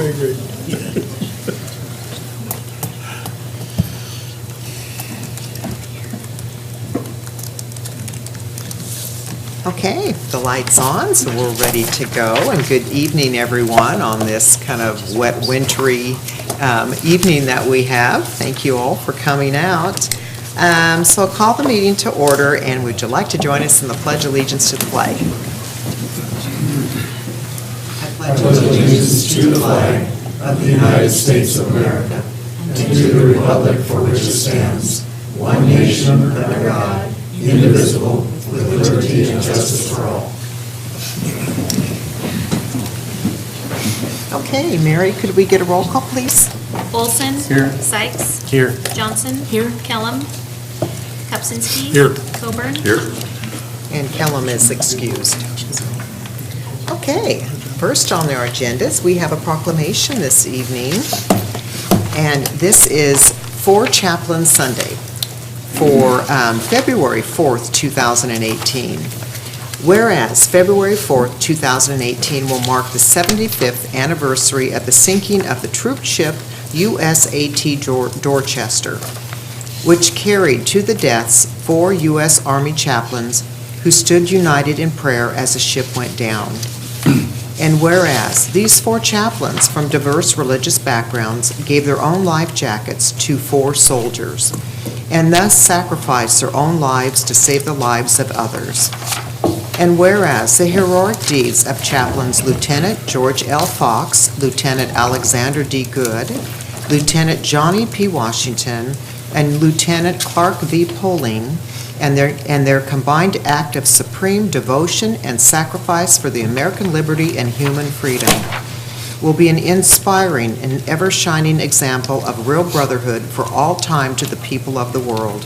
agree. Okay, the light's on, so we're ready to go. And good evening, everyone, on this kind of wet, wintry evening that we have. Thank you all for coming out. So I'll call the meeting to order, and would you like to join us in the Pledge of Allegiance to the flag? I pledge allegiance to the flag of the United States of America and to the republic for which it stands, one nation under God, indivisible, with liberty and justice for all. Okay, Mary, could we get a roll call, please? Olson. Here. Sykes. Here. Johnson. Here. Kellum. Kupczynski. Here. Coburn. Here. And Kellum is excused. Okay, first on our agendas, we have a proclamation this evening, and this is for Chaplain Sunday for February 4th, 2018. Whereas February 4th, 2018 will mark the 75th anniversary of the sinking of the troop ship USAT Dorchester, which carried to the deaths 4 U.S. Army chaplains who stood united in prayer as the ship went down. And whereas these 4 chaplains from diverse religious backgrounds gave their own life jackets to 4 soldiers, and thus sacrificed their own lives to save the lives of others. And whereas the heroic deeds of chaplains Lieutenant George L. Fox, Lieutenant Alexander D. Good, Lieutenant Johnny P. Washington, and Lieutenant Clark V. Poling, and their combined act of supreme devotion and sacrifice for the American liberty and human freedom will be an inspiring and ever-shining example of real brotherhood for all time to the people of the world.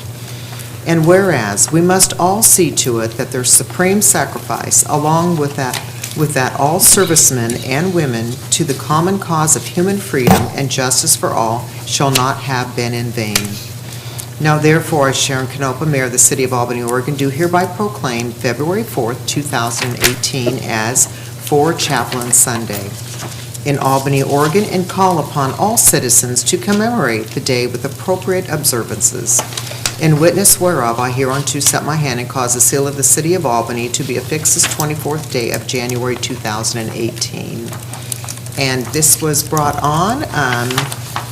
And whereas we must all see to it that their supreme sacrifice, along with that all servicemen and women to the common cause of human freedom and justice for all, shall not have been in vain. Now therefore, as Sharon Canopa, Mayor of the City of Albany, Oregon, do hereby proclaim February 4th, 2018 as For Chaplain Sunday in Albany, Oregon, and call upon all citizens to commemorate the day with appropriate observances. In witness whereof, I hereunto set my hand and cause the seal of the City of Albany to be affixed this 24th day of January 2018. And this was brought on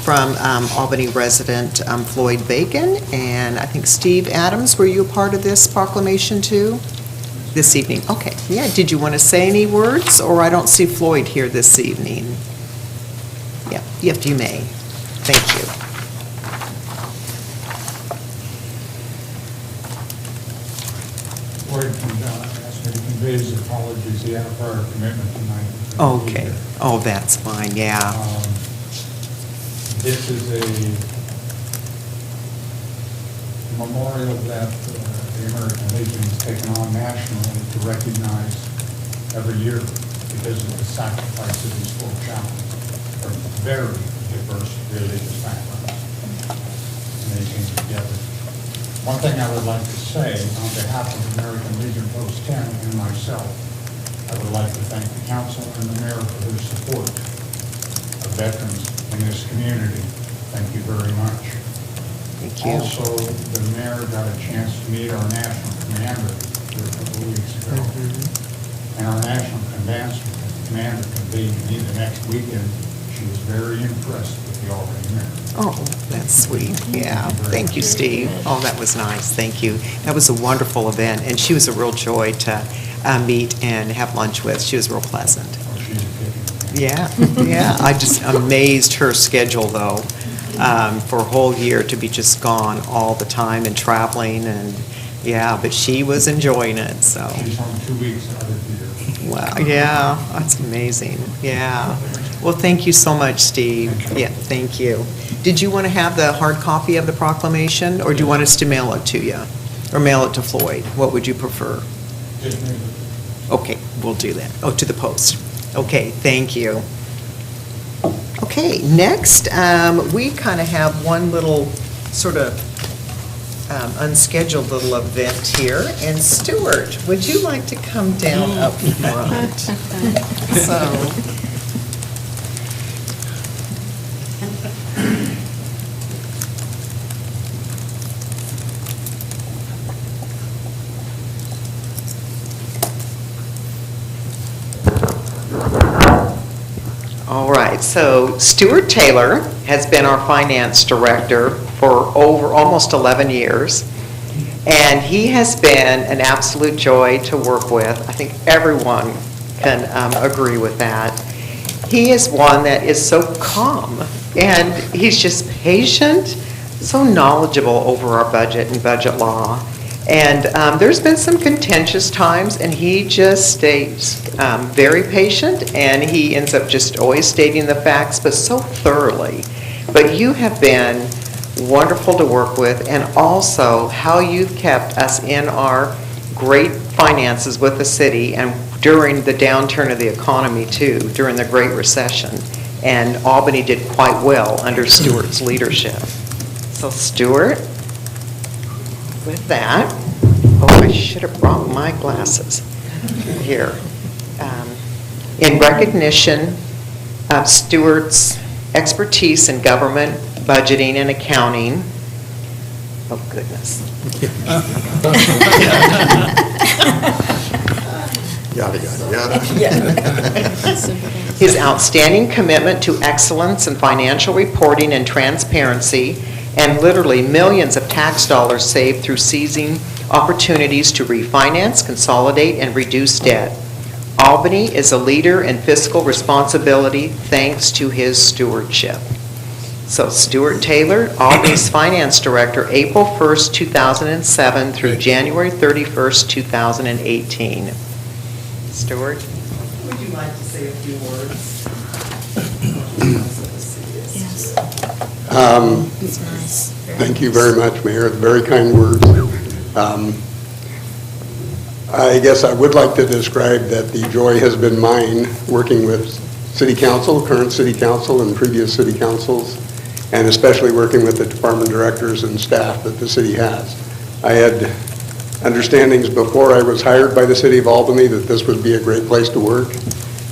from Albany resident Floyd Bacon, and I think Steve Adams, were you a part of this proclamation too? This evening, okay. Yeah, did you want to say any words, or I don't see Floyd here this evening? Yeah, if you may. Thank you. Floyd asked me to convey his apologies. He had a prior commitment tonight. Okay. Oh, that's fine, yeah. This is a memorial that the American Legion has taken on nationally to recognize every year because of the sacrifice of these 4 chaplains from very diverse religious backgrounds. And they came together. One thing I would like to say on behalf of the American Legion Post 10 and myself, I would like to thank the council and the mayor for their support of veterans in this community. Thank you very much. Thank you. Also, the mayor got a chance to meet our national commander here a couple of weeks ago. And our national commander convened me the next weekend. She was very impressed with the Albany mayor. Oh, that's sweet. Yeah, thank you, Steve. Oh, that was nice. Thank you. That was a wonderful event, and she was a real joy to meet and have lunch with. She was real pleasant. Oh, she's a good one. Yeah. I just amazed her schedule, though, for a whole year to be just gone all the time and traveling, and yeah, but she was enjoying it, so. She's on 2 weeks out of the year. Wow, yeah, that's amazing. Yeah. Well, thank you so much, Steve. Yeah, thank you. Did you want to have the hard copy of the proclamation, or do you want us to mail it to you? Or mail it to Floyd? What would you prefer? Just maybe. Okay, we'll do that. Oh, to the post. Okay, thank you. Okay, next, we kind of have one little sort of unscheduled little event here. And Stuart, would you like to come down up front? So, right, so Stuart Taylor has been our finance director for over almost 11 years, and he has been an absolute joy to work with. I think everyone can agree with that. He is one that is so calm, and he's just patient, so knowledgeable over our budget and budget law. And there's been some contentious times, and he just stays very patient, and he ends up just always stating the facts, but so thoroughly. But you have been wonderful to work with, and also how you've kept us in our great finances with the city, and during the downturn of the economy too, during the Great Recession. And Albany did quite well under Stuart's leadership. So Stuart, with that, I should have brought my glasses here. In recognition of Stuart's expertise in government, budgeting, and accounting, oh goodness. Yada, yada, yada. His outstanding commitment to excellence in financial reporting and transparency, and literally millions of tax dollars saved through seizing opportunities to refinance, consolidate, and reduce debt. Albany is a leader in fiscal responsibility thanks to his stewardship. So Stuart Taylor, Albany's finance director, April 1st, 2007 through January 31st, 2018. Stuart, would you like to say a few words? Yes. It's nice. Thank you very much, Mayor. Very kind words. I guess I would like to describe that the joy has been mine working with City Council, current City Council, and previous City Councils, and especially working with the department directors and staff that the city has. I had understandings before I was hired by the City of Albany that this would be a great place to work,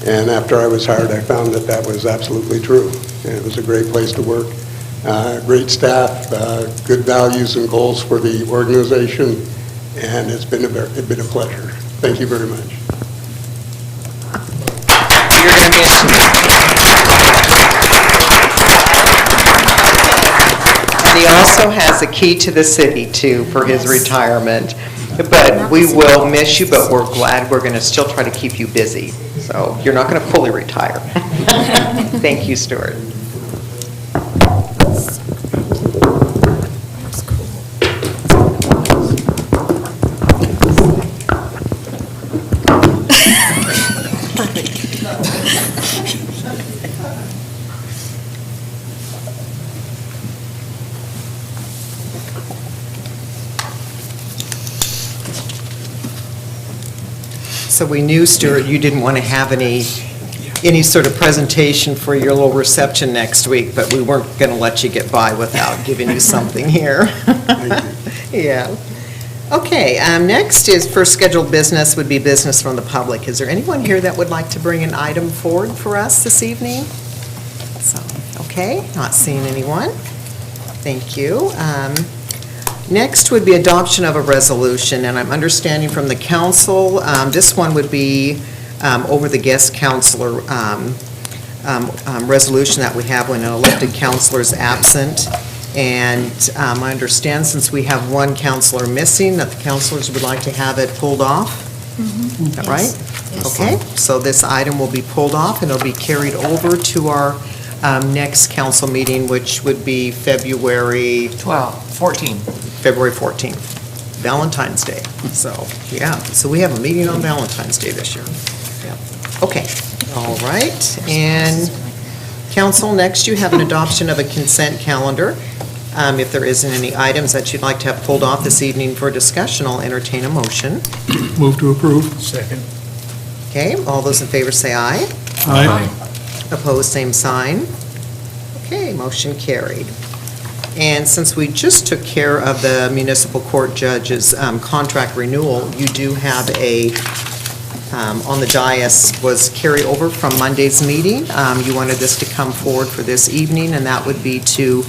and after I was hired, I found that that was absolutely true. And it was a great place to work. Great staff, good values and goals for the organization, and it's been a pleasure. Thank you very much. You're going to and he also has a key to the city too for his retirement. But we will miss you, but we're glad we're going to still try to keep you busy. So you're not going to fully retire. Thank you, Stuart. So we knew, Stuart, you didn't want to have any sort of presentation for your little reception next week, but we weren't going to let you get by without giving you something here. Thank you. Yeah. Okay, next is first scheduled business would be business from the public. Is there anyone here that would like to bring an item forward for us this evening? So, okay, not seeing anyone. Thank you. Next would be adoption of a resolution, and I'm understanding from the council, this one would be over the guest counselor resolution that we have when an elected counselor is absent. And I understand since we have one counselor missing, that the counselors would like to have it pulled off. Is that right? Yes. Okay, so this item will be pulled off, and it'll be carried over to our next council meeting, which would be February 14th, Valentine's Day. So, yeah, so we have a meeting on Valentine's Day this year. Yeah. Okay, all right. And council, next you have an adoption of a consent calendar. If there isn't any items that you'd like to have pulled off this evening for discussion, I'll entertain a motion. Move to approve. Second. Okay, all those in favor say aye. Aye. Opposed, same sign. Okay, motion carried. And since we just took care of the municipal court judge's contract renewal, you do have a, on the dais, was carried over from Monday's meeting. You wanted this to come forward for this evening, and that would be to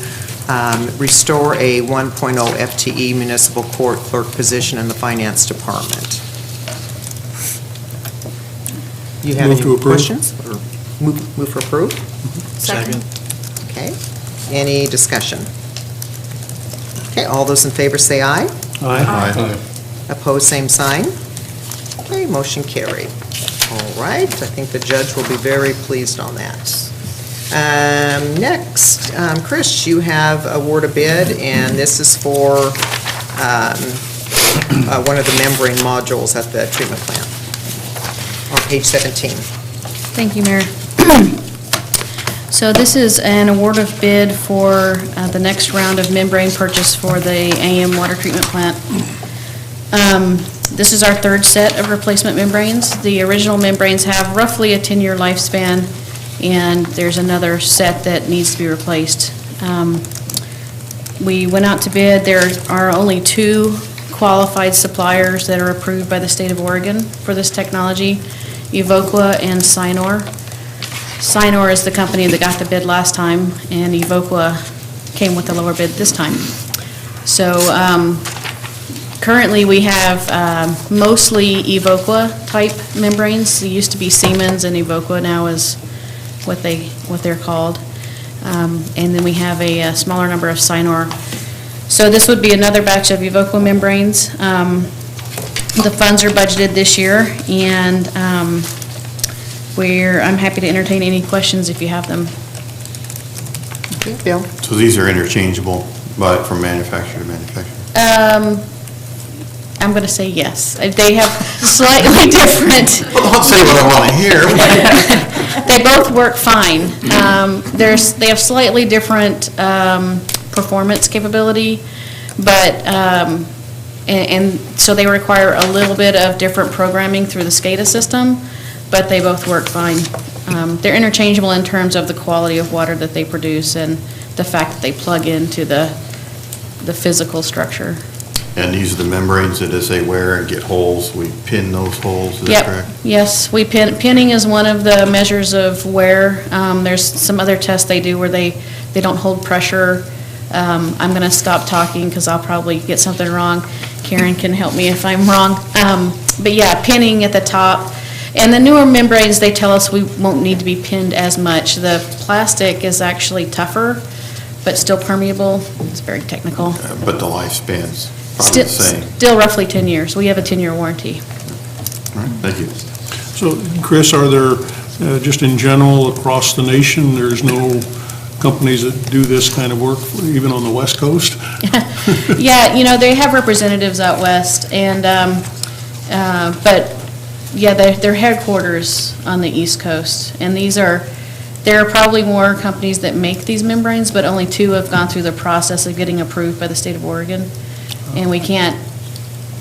restore a 1.0 FTE municipal court clerk position in the finance department. You have Move to any approve. questions? Move for approve? Second. Okay. Any discussion? Okay, all those in favor say aye. Aye. Opposed, same sign. Okay, motion carried. All right, I think the judge will be very pleased on that. Next, Chris, you have award a bid, and this is for one of the membrane modules at the treatment plant on page 17. Thank you, Mayor. So this is an award of bid for the next round of membrane purchase for the AM water treatment plant. This is our third set of replacement membranes. The original membranes have roughly a 10-year lifespan, and there's another set that needs to be replaced. We went out to bid. There are only 2 qualified suppliers that are approved by the state of Oregon for this technology, Evoqua and Sinor. Sinor is the company that got the bid last time, and Evoqua came with a lower bid this time. So currently we have mostly Evoqua type membranes. They used to be Siemens, and Evoqua now is what they're called. And then we have a smaller number of Sinor. So this would be another batch of Evoqua membranes. The funds are budgeted this year, and I'm happy to entertain any questions if you have them. Okay, Bill? So these are interchangeable, but from manufacturer to manufacturer? I'm going to say yes. They have slightly different. Well, don't say what I want to hear. They both work fine. They have slightly different performance capability, but and so they require a little bit of different programming through the SCADA system, but they both work fine. They're interchangeable in terms of the quality of water that they produce and the fact that they plug into the physical structure. And these are the membranes that as they wear and get holes, we pin those holes, is that correct? Yes, pinning is one of the measures of wear. There's some other tests they do where they don't hold pressure. I'm going to stop talking because I'll probably get something wrong. Karen can help me if I'm wrong. But yeah, pinning at the top. And the newer membranes, they tell us we won't need to be pinned as much. The plastic is actually tougher, but still permeable. It's very technical. But the lifespan's probably the same. Still roughly 10 years. We have a 10-year warranty. All right, thank you. So, Chris, are there, just in general, across the nation, there's no companies that do this kind of work, even on the West Coast? Yeah, they have representatives out west, and, but, yeah, their headquarters on the East Coast. And there are probably more companies that make these membranes, but only 2 have gone through the process of getting approved by the state of Oregon. And we can't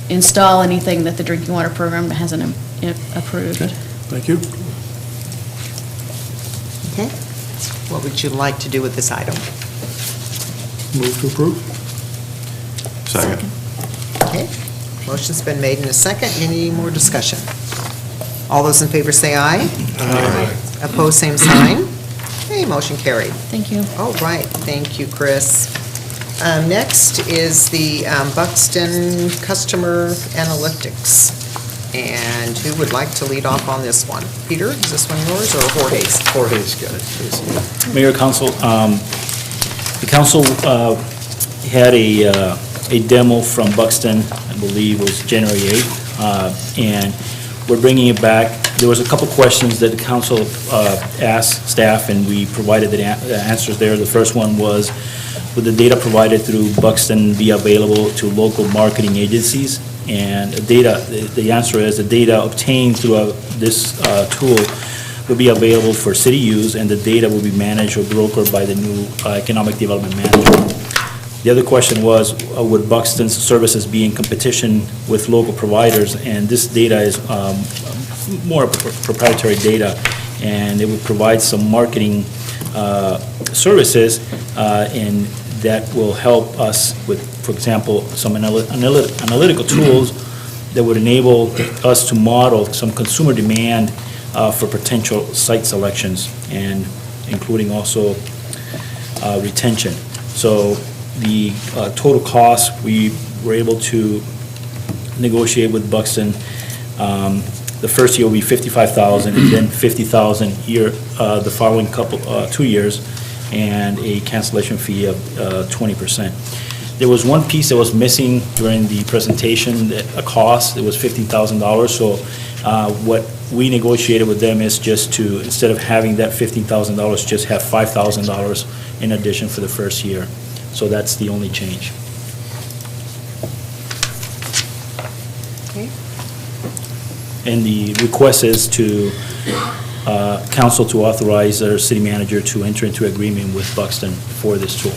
install anything that the drinking water program hasn't approved. Okay, thank you. Okay. What would you like to do with this item? Move to approve? Second. Okay. Motion's been made in a second. Any more discussion? All those in favor say aye. Aye. Opposed, same sign. Okay, motion carried. Thank you. All right, thank you, Chris. Next is the Buxton Customer Analytics. And who would like to lead off on this one? Peter, is this one yours or Jorge's? Jorge's got it, please. Mayor, Council, the council had a demo from Buxton, I believe it was January 8th, and we're bringing it back. There was a couple questions that the council asked staff, and we provided the answers there. The first one was, would the data provided through Buxton be available to local marketing agencies? And the answer is the data obtained through this tool will be available for city use, and the data will be managed or brokered by the new economic development manager. The other question was, would Buxton's services be in competition with local providers? And this data is more proprietary data, and it would provide some marketing services, and that will help us with, for example, some analytical tools that would enable us to model some consumer demand for potential site selections, and including also retention. So the total cost, we were able to negotiate with Buxton The first year will be 55,000, and then 50,000 year, the following couple, 2 years, and a cancellation fee of 20%. There was one piece that was missing during the presentation, a cost, it was $15,000, so what we negotiated with them is just to, instead of having that $15,000, just have $5,000 in addition for the first year. So that's the only change. Okay. And the request is to council to authorize our city manager to enter into agreement with Buxton for this tool.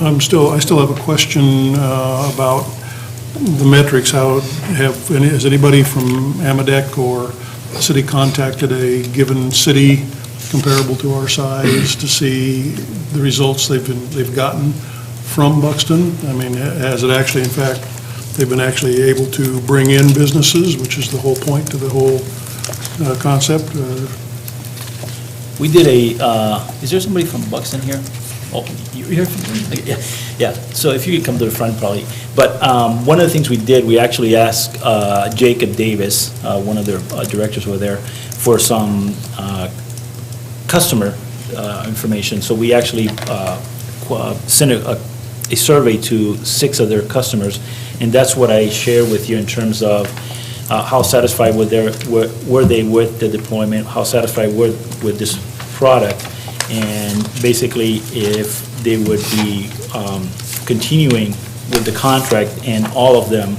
I still have a question about the metrics. Has anybody from Amadec or the city contacted a given city comparable to our size to see the results they've gotten from Buxton? I mean, has it actually, in fact, they've been actually able to bring in businesses, which is the whole point to the whole concept? We did is there somebody from Buxton here? Oh, you're here from, yeah, so if you could come to the front probably. But one of the things we did, we actually asked Jacob Davis, one of their directors over there, for some customer information. So we actually sent a survey to 6 of their customers, and that's what I share with you in terms of how satisfied were they with the deployment, how satisfied were with this product, and basically if they would be continuing with the contract, and all of them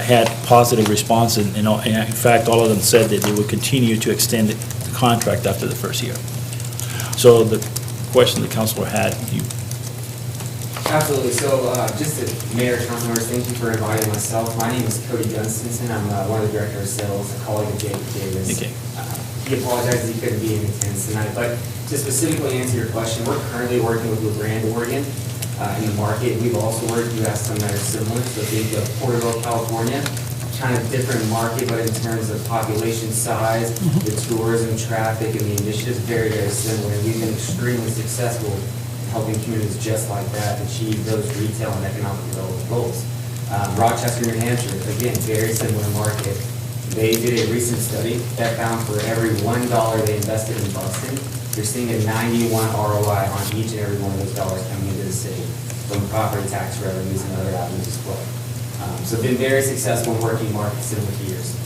had positive responses, and in fact, all of them said that they would continue to extend the contract after the first year. So the question the councilor had, Absolutely. So just to Mayor, council members, thank you for inviting myself. My name is Cody Gunstonson. I'm one of the director of sales, a colleague of Jacob Davis. Okay. He apologizes he couldn't be in attendance tonight, but to specifically answer your question, we're currently working with LeGrand, Oregon in the market. We've also worked, you asked some that are similar, so think of Porterville, California, kind of different market, but in terms of population size, the tourism traffic, and the initiatives, very, very similar. And we've been extremely successful helping communities just like that achieve those retail and economic development goals. Rochester, New Hampshire, again, very similar market. They did a recent study that found for every $1 they invested in Buxton, they're seeing a 91 ROI on each and every one of those dollars coming into the city from property tax revenues and other avenues as well. So been very successful in working markets similar to yours.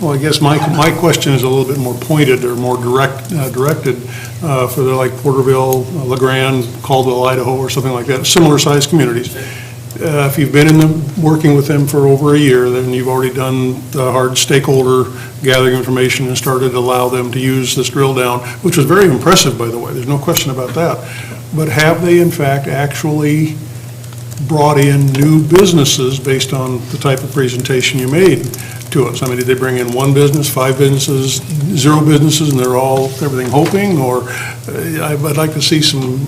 Well, I guess my question is a little bit more pointed or more directed for like Porterville, LeGrand, Caldwell, Idaho, or something like that, similar-sized communities. If you've been working with them for over a year, then you've already done the hard stakeholder gathering information and started to allow them to use this drill down, which was very impressive, by the way. There's no question about that. But have they, in fact, actually brought in new businesses based on the type of presentation you made to us? I mean, did they bring in 1 business, 5 businesses, 0 businesses, and they're all, everything hoping? Or I'd like to see some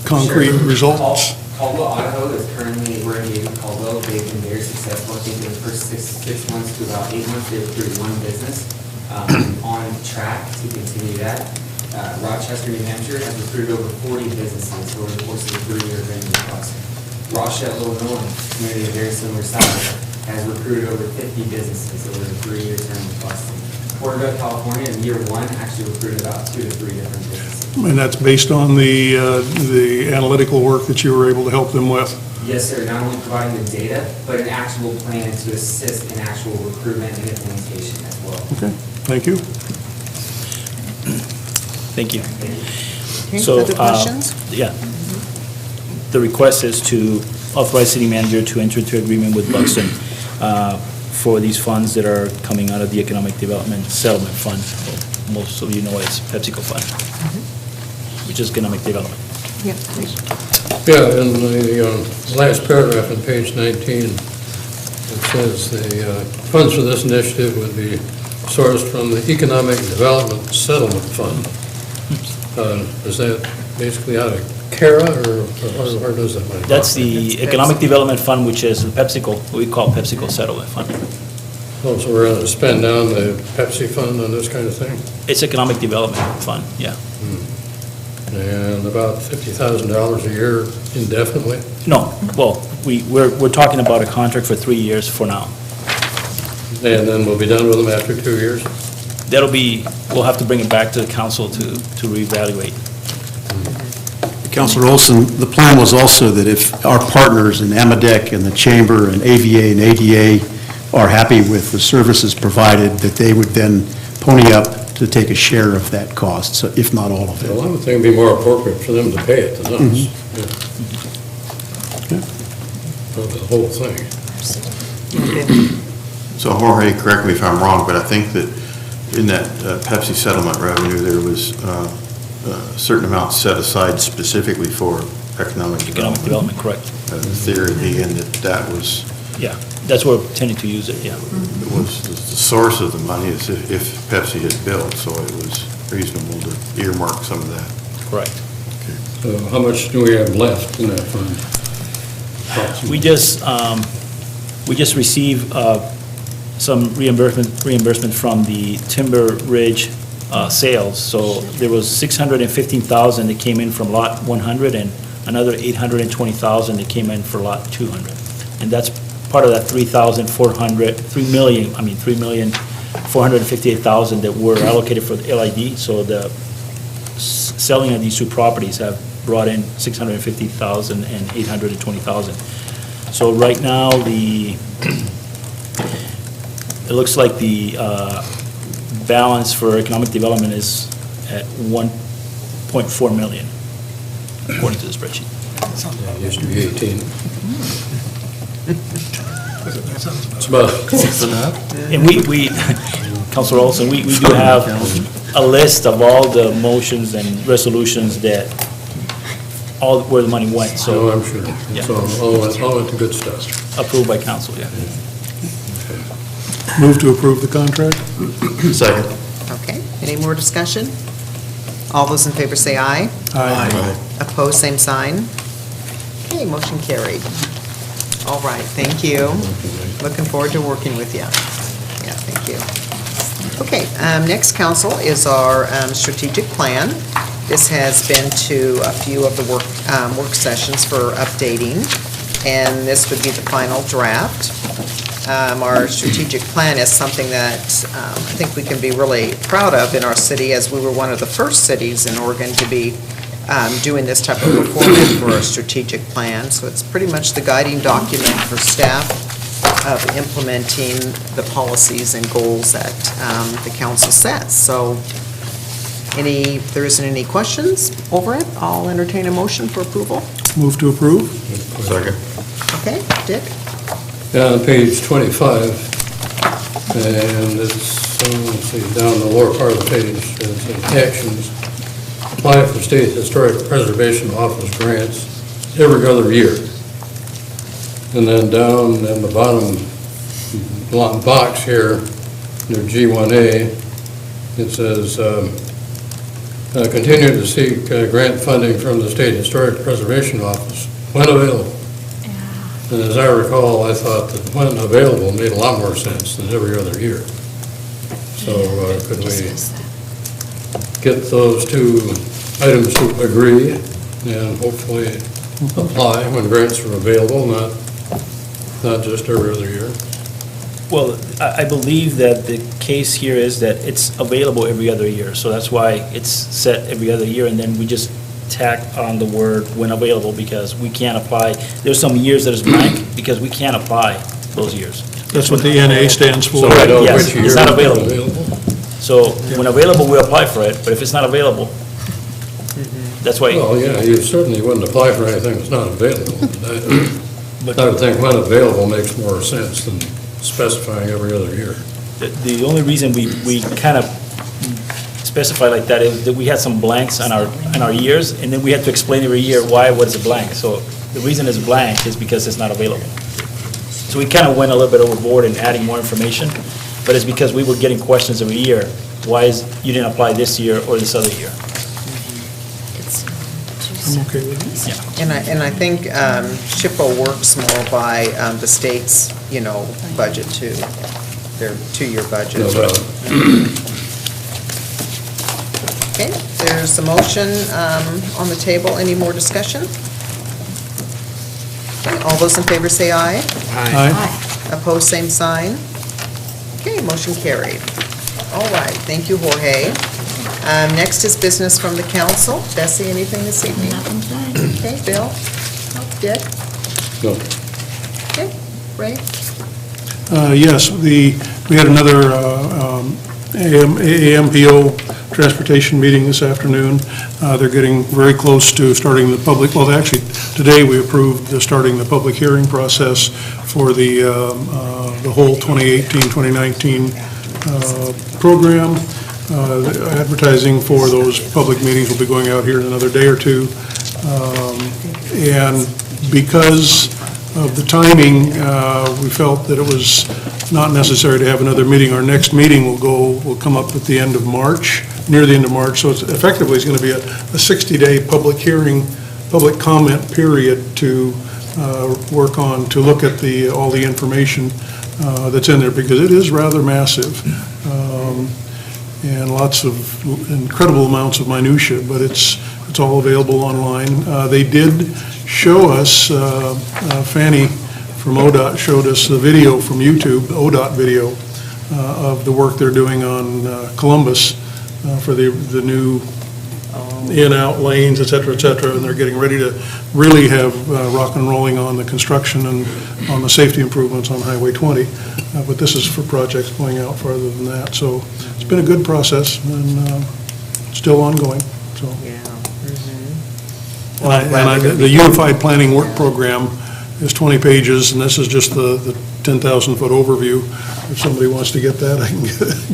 concrete results. Caldwell, Idaho is currently, we're engaged with Caldwell. They've been very successful. I think in the first six months to about 8 months, they recruited 1 business. On track to continue that. Rochester, New Hampshire has recruited over 40 businesses over the course of the 3-year agreement with Buxton. Rochelle, Illinois, community of very similar size, has recruited over 50 businesses over the 3-year term with Buxton. Porterville, California, in year 1, actually recruited about 2 to 3 different businesses. And that's based on the analytical work that you were able to help them with? Yes, sir. Not only providing the data, but an actual plan to assist in actual recruitment and implementation as well. Okay, thank you. thank you. Okay, So, other questions? Yeah. The request is to authorize city manager to enter into agreement with Buxton for these funds that are coming out of the Economic Development Settlement Fund. Most of you know it's PepsiCo Fund, which is economic development. Yeah, please. Yeah, in the last paragraph on page 19, it says the funds for this initiative would be sourced from the Economic Development Settlement Fund. Is that basically out of CARA, or where does that money come That's from? the Economic Development Fund, which is the PepsiCo, what we call PepsiCo Settlement Fund. Oh, so we're going to spend down the Pepsi fund on this kind of thing? It's Economic Development Fund, yeah. And about $50,000 a year indefinitely? No, well, we're talking about a contract for 3 years for now. And then we'll be done with them after 2 years? We'll have to bring it back to the council to reevaluate. Councilor Olson, the plan was also that if our partners in AMADEC and the Chamber and AVA and ADA are happy with the services provided, that they would then pony up to take a share of that cost, so if not all of it. Well, I would think it'd be more appropriate for them to pay it than us. Yeah. For the whole thing. So Jorge, correct me if I'm wrong, but I think that in that Pepsi settlement revenue, there was a certain amount set aside specifically for economic Economic development. development, correct. The theory being that was, Yeah, that's where we're tending to use it, yeah. was the source of the money is if Pepsi had built, so it was reasonable to earmark some of that. Correct. So how much do we have left in that fund? We just received some reimbursement from the Timber Ridge sales. So there was $615,000 that came in from Lot 100 and another $820,000 that came in for Lot 200. And that's part of that $3,458,000 that were allocated for the LID. So the selling of these two properties have brought in $650,000 and $820,000. So right now, it looks like the balance for economic development is at 1.4 million, according to the spreadsheet. Yeah, it used to be 18. It's about, And we Councilor Olson, we do have a list of all the motions and resolutions that, all where the money went, oh, so I'm sure. Yeah. So all into good stuff. approved by council, yeah. Move to approve the contract? Second. Okay, any more discussion? All those in favor say aye. Opposed, same sign. Okay, motion carried. All right, thank you. Looking forward to working with you. Yeah, thank you. Okay, next, council, is our strategic plan. This has been to a few of the work sessions for updating, and this would be the final draft. Our strategic plan is something that I think we can be really proud of in our city, as we were one of the first cities in Oregon to be doing this type of performance for our strategic plan. So it's pretty much the guiding document for staff of implementing the policies and goals that the council sets. So if there isn't any questions over it, I'll entertain a motion for approval. Move to approve? Second. Okay, Dick? Down on page 25, and it's, let's see, down the lower part of the page, it says actions. Apply for State Historic Preservation Office grants every other year. And then down in the bottom box here, near G1A, it says, continue to seek grant funding from the State Historic Preservation Office when available. And as I recall, I thought that when available made a lot more sense than every other year. So could we get those two items to agree and hopefully apply when grants are available, not just every other year? Well, I believe that the case here is that it's available every other year, so that's why it's set every other year, and then we just tack on the word when available, because we can't apply, there's some years that is blank, because we can't apply those years. That's what the NA stands for. So I know Yes, which year it's not it's available. So when available, we apply for it, but if it's not available, that's why. Well, yeah, you certainly wouldn't apply for anything that's not available. But I would think when available makes more sense than specifying every other year. the only reason we kind of specify like that is that we had some blanks on our years, and then we had to explain every year why was it blank. So the reason it's blank is because it's not available. So we kind of went a little bit overboard in adding more information, but it's because we were getting questions every year. Why is you didn't apply this year or this other year? I'm okay with it. Yeah. And I think SHPO works more by the state's, budget too, their two-year budget. No doubt. Okay, there's a motion on the table. Any more discussion? Okay, All those in favor say aye. Aye. Opposed, same sign. Okay, motion carried. All right, thank you, Jorge. Next is business from the council. Bessie, anything this evening? Nothing tonight. Okay, Bill? Dick? No. Okay, Ray? Yes, we had another AAMPO transportation meeting this afternoon. They're getting very close to starting the public, well, actually, today we approved starting the public hearing process for the whole 2018-2019 program. The advertising for those public meetings will be going out here in another day or two. And because of the timing, we felt that it was not necessary to have another meeting. Our next meeting will come up at the end of March, near the end of March. So it's effectively going to be a 60-day public hearing, public comment period to work on, to look at all the information that's in there, because it is rather massive. And lots of incredible amounts of minutia, but it's all available online. They did show us, Fanny from ODOT showed us the video from YouTube, ODOT video, of the work they're doing on Columbus for the new in-out lanes, et cetera, and they're getting ready to really have rock and rolling on the construction and on the safety improvements on Highway 20. But this is for projects going out farther than that. So it's been a good process and still ongoing, so. Yeah. The Unified Planning Work Program is 20 pages, and this is just the 10,000-foot overview. If somebody wants to get that, I can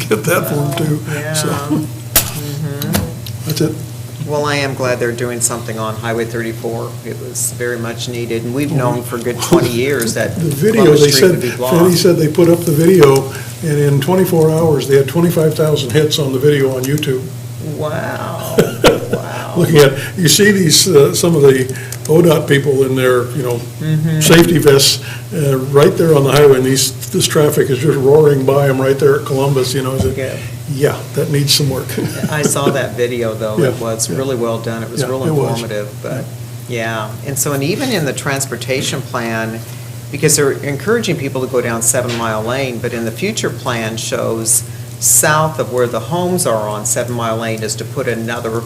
get that for them too. Yeah. So, that's it. Well, I am glad they're doing something on Highway 34. It was very much needed, and we've known for a good 20 years that The video, Columbus they Street said, would be Fanny blocked. said they put up the video, and in 24 hours, they had 25,000 hits on the video on YouTube. Wow, wow. Looking at, you see these, some of the ODOT people in their, safety vests, right there on the highway, and this traffic is just roaring by them right there at Columbus, Yeah. Yeah, that needs some work. I saw that video, though. Yeah, It was yeah. really well done. It was Yeah, real it was. informative, but, yeah. And so, and even in the transportation plan, because they're encouraging people to go down 7 Mile Lane, but in the future plan shows south of where the homes are on 7 Mile Lane is to put another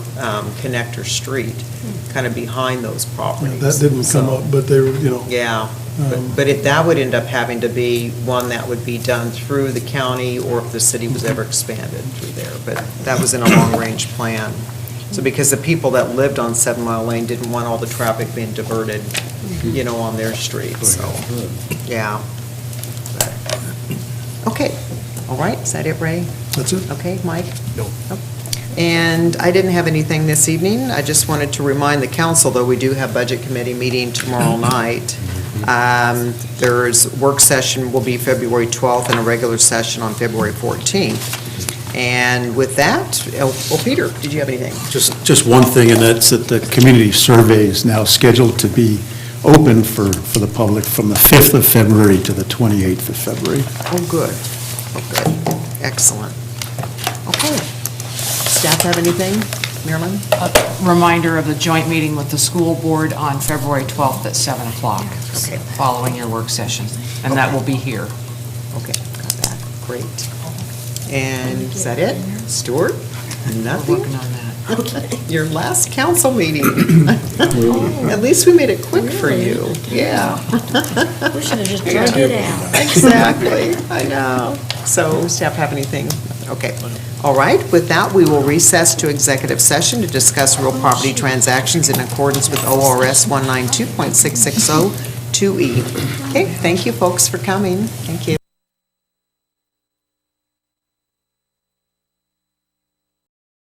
connector street, kind of behind those properties. That didn't come So, up, but they were, Yeah, but if that would end up having to be one that would be done through the county, or if the city was ever expanded through there, but that was in a long-range plan. So because the people that lived on 7 Mile Lane didn't want all the traffic being diverted, on their street, so, yeah. Okay, all right, is that it, Ray? that's it. Okay, Mike? No. And I didn't have anything this evening. I just wanted to remind the council, though, we do have Budget Committee meeting tomorrow night. There's work session will be February 12th and a regular session on February 14th. And with that, Peter, did you have anything? Just one thing, and that's that the community survey is now scheduled to be open for the public from the 5th of February to the 28th of February. Oh, good. Oh, good. Excellent. Okay. Staff have anything? Marilyn? A reminder of the joint meeting with the school board on February 12th at 7 o'clock, Okay. following your work session, and that will be here. Okay, got that. Great. And is that it? Stuart? We're Nothing? working on that. Your last council meeting. At least we made it quick for you. Yeah. We should have just dragged it out. Exactly. I know. So, staff have anything? Okay. All right. With that, we will recess to executive session to discuss real property transactions in accordance with ORS 192.660 2E. Okay, thank you, folks, for coming. Thank you.